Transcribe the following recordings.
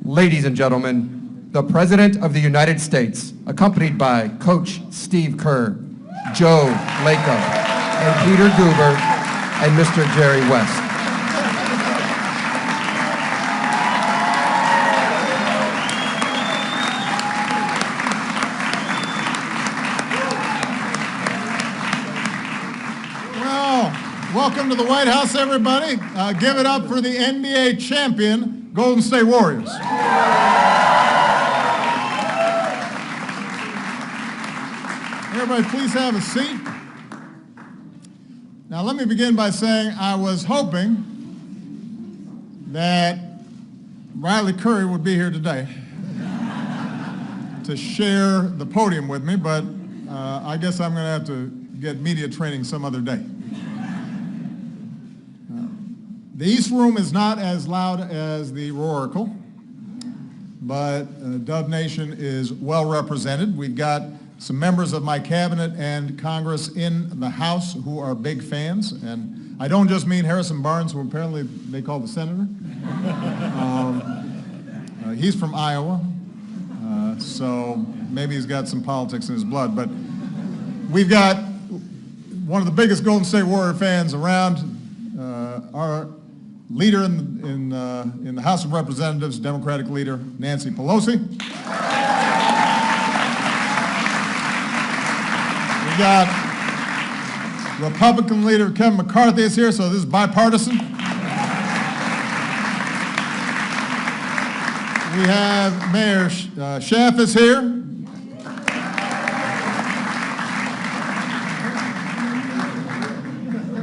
ladies and gentlemen, the President of the United States, accompanied by Coach Steve Kerr, Joe Lacob, and Peter Guber, and Mr. Jerry West. Welcome to the White House, everybody. Give it up for the NBA champion, Golden State Warriors. Everybody, please have a seat. Now, let me begin by saying I was hoping that Riley Curry would be here today to share the podium with me, but I guess I'm going to have to get media training some other day. The East Room is not as loud as the Roaracle, but Dove Nation is well represented. We've got some members of my cabinet and Congress in the House who are big fans, and I don't just mean Harrison Barnes, who apparently they call the senator. He's from Iowa, so maybe he's got some politics in his blood, but we've got one of the biggest Golden State Warrior fans around, our leader in the House of Representatives, Democratic leader Nancy Pelosi. We got Republican leader Kevin McCarthy is here, so this is bipartisan. We have Mayor Schaaf is here.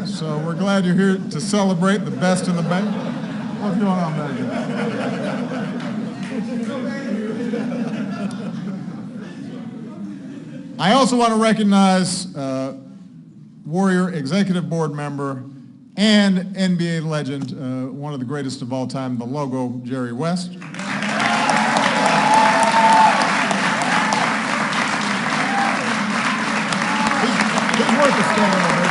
So we're glad you're here to celebrate the best in the Bay. What's going on back there? I also want to recognize Warrior Executive Board member and NBA legend, one of the greatest of all time, the Logo, Jerry West. He's worth a stand over.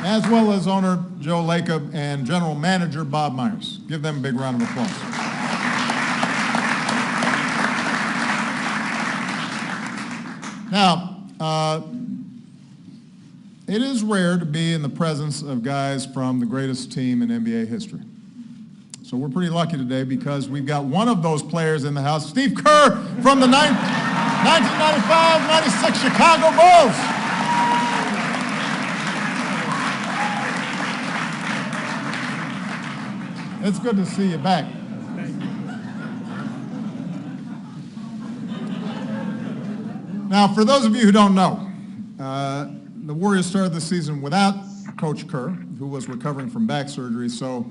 As well as owner Joe Lacob and general manager Bob Myers. Give them a big round of applause. Now, it is rare to be in the presence of guys from the greatest team in NBA history. So we're pretty lucky today because we've got one of those players in the house, Steve Kerr from the 1995-96 Chicago Bulls. It's good to see you back. Now, for those of you who don't know, the Warriors started the season without Coach Kerr, who was recovering from back surgery, so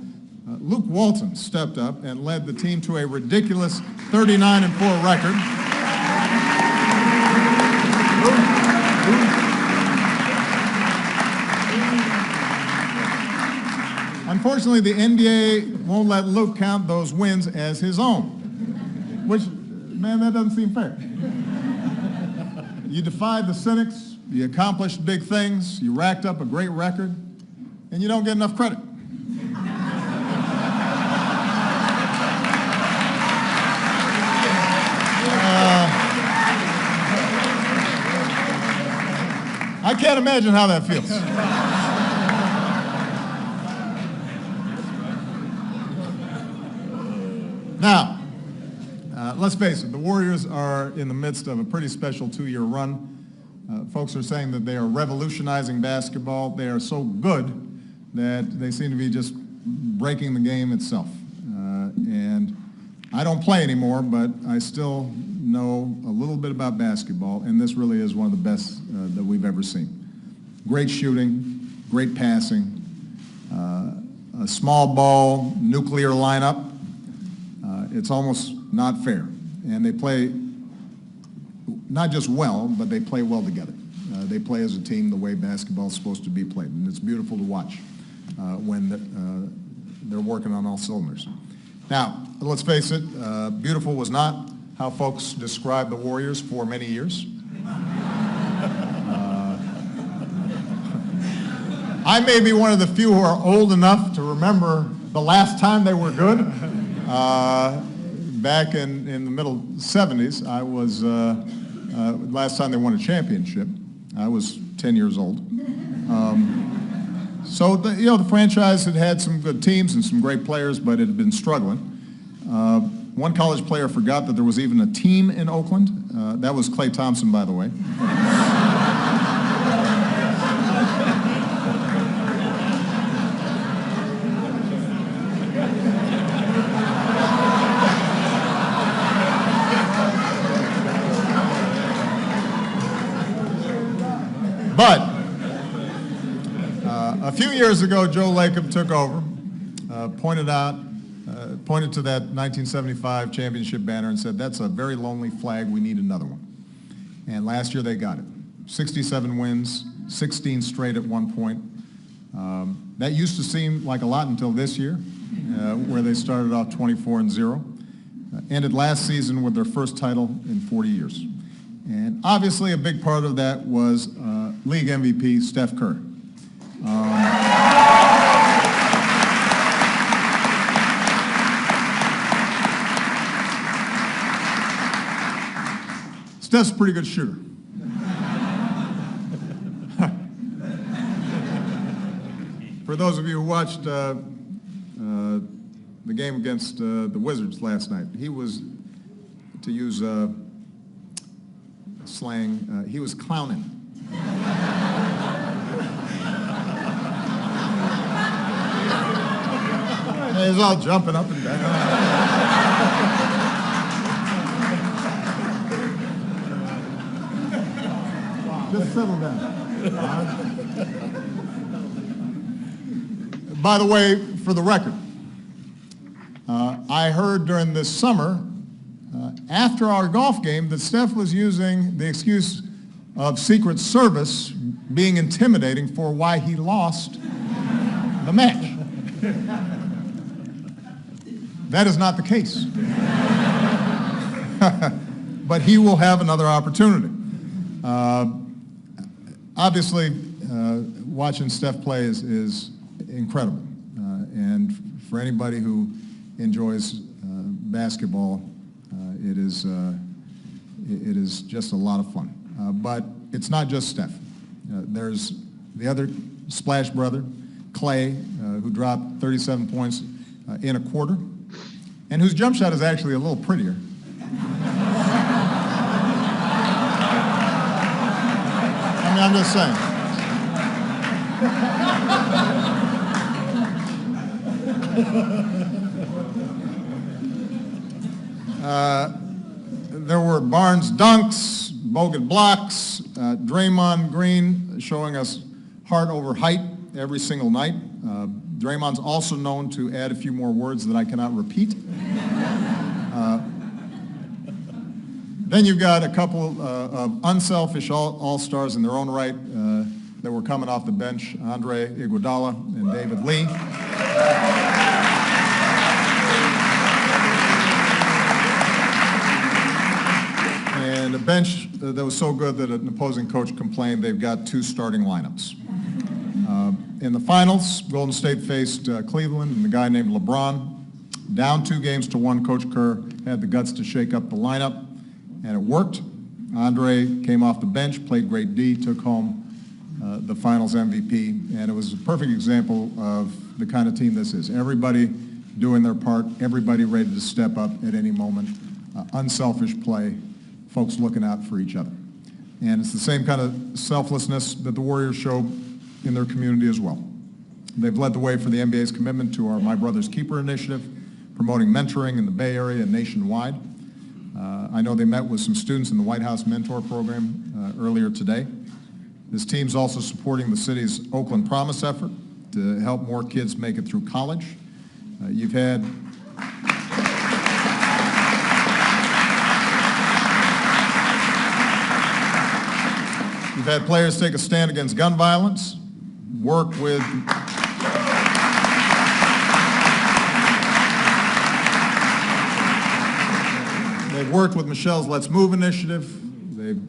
Luke Walton stepped up and led the team to a ridiculous 39-4 record. Unfortunately, the NBA won't let Luke count those wins as his own, which, man, that doesn't seem fair. You defied the cynics, you accomplished big things, you racked up a great record, and you don't get enough credit. I can't imagine how that feels. Now, let's face it, the Warriors are in the midst of a pretty special two-year run. Folks are saying that they are revolutionizing basketball. They are so good that they seem to be just breaking the game itself. And I don't play anymore, but I still know a little bit about basketball, and this really is one of the best that we've ever seen. Great shooting, great passing, a small ball, nuclear lineup. It's almost not fair. And they play not just well, but they play well together. They play as a team the way basketball is supposed to be played. And it's beautiful to watch when they're working on all cylinders. Now, let's face it, beautiful was not how folks described the Warriors for many years. I may be one of the few who are old enough to remember the last time they were good. Back in the middle 70s, I was, last time they won a championship, I was 10 years old. So the franchise had had some good teams and some great players, but it had been struggling. One college player forgot that there was even a team in Oakland. That was Klay Thompson, by the way. But a few years ago, Joe Lacob took over, pointed to that 1975 championship banner and said, "That's a very lonely flag. We need another one." And last year they got it. 67 wins, 16 straight at one point. That used to seem like a lot until this year, where they started off 24-0. Ended last season with their first title in 40 years. And obviously a big part of that was league MVP Steph Curry. Steph's a pretty good shooter. For those of you who watched the game against the Wizards last night, he was, to use slang, he was clowning. He was all jumping up and down. Just settle down. By the way, for the record, I heard during this summer, after our golf game, that Steph was using the excuse of Secret Service being intimidating for why he lost the match. That is not the case. But he will have another opportunity. Obviously, watching Steph play is incredible. And for anybody who enjoys basketball, it is just a lot of fun. But it's not just Steph. There's the other Splash brother, Klay, who dropped 37 points in a quarter, and whose jump shot is actually a little prettier. I mean, I'm just saying. There were Barnes dunks, Bogut blocks, Draymond Green showing us heart over height every single night. Draymond's also known to add a few more words that I cannot repeat. Then you've got a couple of unselfish all-stars in their own right that were coming off the bench, Andre Iguodala and David Lee. And a bench that was so good that an opposing coach complained they've got two starting lineups. In the finals, Golden State faced Cleveland and a guy named LeBron. Down 2-1, Coach Kerr had the guts to shake up the lineup, and it worked. Andre came off the bench, played great D, took home the finals MVP, and it was a perfect example of the kind of team this is. Everybody doing their part, everybody ready to step up at any moment, unselfish play, folks looking out for each other. And it's the same kind of selflessness that the Warriors show in their community as well. They've led the way for the NBA's commitment to our My Brother's Keeper initiative, promoting mentoring in the Bay Area and nationwide. I know they met with some students in the White House Mentor Program earlier today. This team's also supporting the city's Oakland Promise effort to help more kids make it through college. You've had players take a stand against gun violence, work with they've worked with Michelle's Let's Move initiative. They've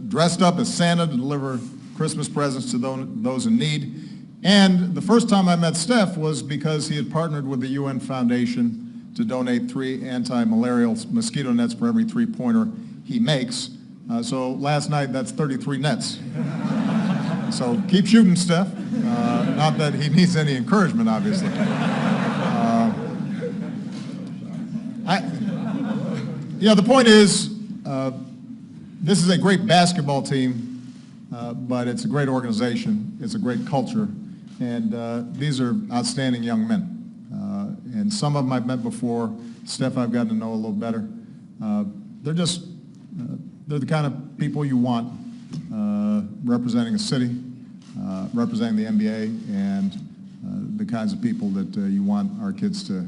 dressed up as Santa to deliver Christmas presents to those in need. And the first time I met Steph was because he had partnered with the UN Foundation to donate 3 anti-malarial mosquito nets for every 3-pointer he makes. So last night, that's 33 nets. So keep shooting, Steph. Not that he needs any encouragement, obviously. The point is, this is a great basketball team, but it's a great organization. It's a great culture. And these are outstanding young men. And some of them I've met before. Steph I've gotten to know a little better. They're the kind of people you want representing a city, representing the NBA, and the kinds of people that you want our kids to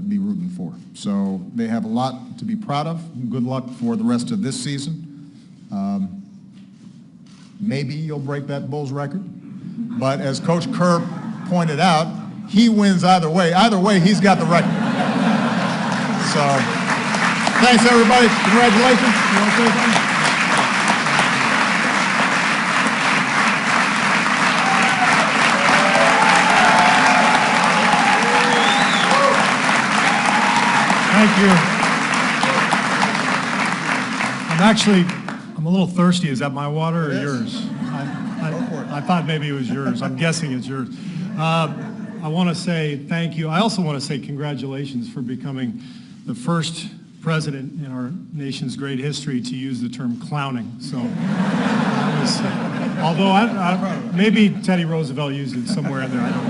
be rooting for. So they have a lot to be proud of. Good luck for the rest of this season. Maybe you'll break that Bulls record. But as Coach Kerr pointed out, he wins either way. Either way, he's got the record. So, thanks everybody. Congratulations. You want to say something? Thank you. I'm a little thirsty. Is that my water or yours? I thought maybe it was yours. I'm guessing it's yours. I want to say thank you. I also want to say congratulations for becoming the first president in our nation's great history to use the term clowning. So, although maybe Teddy Roosevelt used it somewhere in there, I don't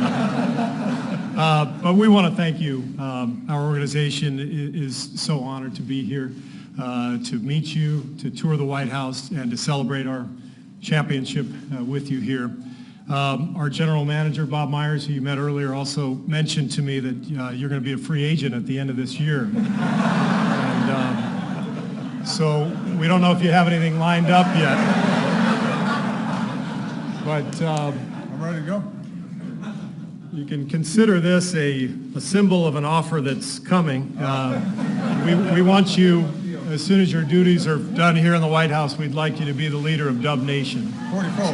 know. But we want to thank you. Our organization is so honored to be here, to meet you, to tour the White House, and to celebrate our championship with you here. Our general manager, Bob Myers, who you met earlier, also mentioned to me that you're going to be a free agent at the end of this year. And so we don't know if you have anything lined up yet. But I'm ready to go. You can consider this a symbol of an offer that's coming. We want you, as soon as your duties are done here in the White House, we'd like you to be the leader of Dub Nation. 44. So.